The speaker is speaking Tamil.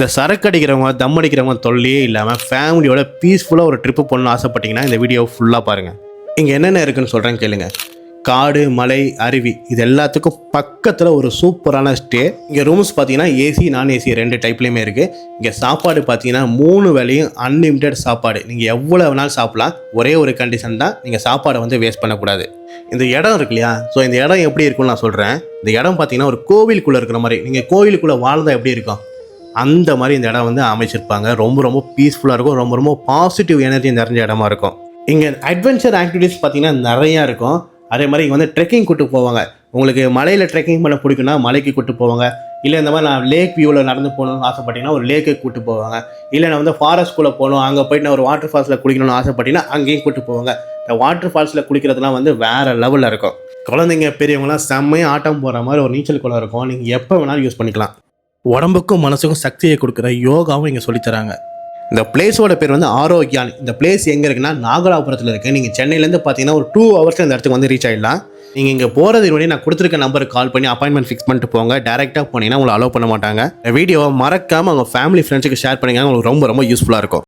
இந்த சரக்கு அடிக்கிறவங்க தம் அடிக்கிறவங்க தொல்லையே இல்லாமல் ஃபேமிலியோட பீஸ்ஃபுல்லாக ஒரு ட்ரிப்பு போகணும்னு ஆசைப்பட்டீங்கன்னா இந்த வீடியோ ஃபுல்லாக பாருங்கள். இங்கே என்னென்ன இருக்குன்னு சொல்கிறேன் கேளுங்க. காடு, மலை, அருவி இது எல்லாத்துக்கும் பக்கத்தில் ஒரு சூப்பரான ஸ்டே. இங்கே ரூம்ஸ் பார்த்தீங்கன்னா ஏசி, நான் ஏசி 2 டைப்லேயுமே இருக்குது. இங்கே சாப்பாடு பார்த்தீங்கன்னா 3 வேளையும் அன்லிமிட்டெட் சாப்பாடு. நீங்கள் எவ்வளோ வேணாலும் சாப்பிட்லாம். ஒரே ஒரு கண்டிஷன் தான், நீங்கள் சாப்பாடை வந்து வேஸ்ட் பண்ணக்கூடாது. இந்த இடம் இருக்கு இல்லையா, ஸோ இந்த இடம் எப்படி இருக்குன்னு நான் சொல்கிறேன். இந்த இடம் பார்த்தீங்கன்னா ஒரு கோவிலுக்குள்ளே இருக்கிற மாதிரி. நீங்கள் கோவிலுக்குள்ளே வாழ்ந்தால் எப்படி இருக்கும் அந்த மாதிரி இந்த இடம் வந்து அமைச்சிருப்பாங்க. ரொம்ப பீஸ்ஃபுல்லாக இருக்கும். ரொம்ப பாசிட்டிவ் எனர்ஜி நிறைஞ்ச இடமா இருக்கும். இங்கே அட்வென்ச்சர் ஆக்டிவிட்டீஸ் பார்த்தீங்கன்னா நிறையா இருக்கும். அதே மாதிரி இங்கே வந்து ட்ரெக்கிங் கூட்டு போவாங்க. உங்களுக்கு மலையில் ட்ரெக்கிங் பண்ண பிடிக்குன்னா மலைக்கு கூட்டு போவாங்க. இல்லை இந்த மாதிரி நான் லேக் வியூவில் நடந்து போகணும்னு ஆசைப்பட்டீங்கன்னா ஒரு லேக்கு கூட்டு போவாங்க. இல்லை நான் வந்து ஃபாரஸ்ட்குள்ளே போகணும், அங்கே போய்ட்டு நான் ஒரு வாட்டர் ஃபால்ஸில் குளிக்கணும்னு ஆசைப்பட்டீங்கன்னா அங்கேயும் கூட்டு போவாங்க. இந்த வாட்டர் ஃபால்ஸில் குளிக்கிறதுலாம் வந்து வேறு லெவலில் இருக்கும். குழந்தைங்க பெரியவங்களாம் செம்மையாக ஆட்டம் போகிற மாதிரி ஒரு நீச்சல் குளம் இருக்கும். நீங்கள் எப்போ வேணாலும் யூஸ் பண்ணிக்கலாம். உடம்புக்கும் மனசுக்கும் சக்தியை கொடுக்குற யோகாவும் இங்கே சொல்லித்தராங்க. இந்த பிளேஸோட பேர் வந்து ஆரோக்கியான். இந்த பிளேஸ் எங்கே இருக்குன்னா நாகலாபுரத்தில் இருக்குது. நீங்கள் சென்னையிலேருந்து பார்த்தீங்கன்னா ஒரு 2 ஹவர்ஸில் இந்த இடத்துக்கு வந்து ரீச் ஆகிடலாம். நீங்கள் இங்கே போகிறது முன்னாடி நான் கொடுத்துருக்க நம்பருக்கு கால் பண்ணி அப்பாயின்மெண்ட் ஃபிக்ஸ் பண்ணிட்டு போங்க. டேரெக்டாக போனீங்கன்னா உங்களை அலோவ் பண்ண மாட்டாங்க. இந்த வீடியோவை மறக்காமல் உங்கள் ஃபேமிலி ஃப்ரெண்ட்ஸுக்கு ஷேர் பண்ணிங்கன்னா உங்களுக்கு ரொம்ப யூஸ்ஃபுல்லாக இருக்கும்.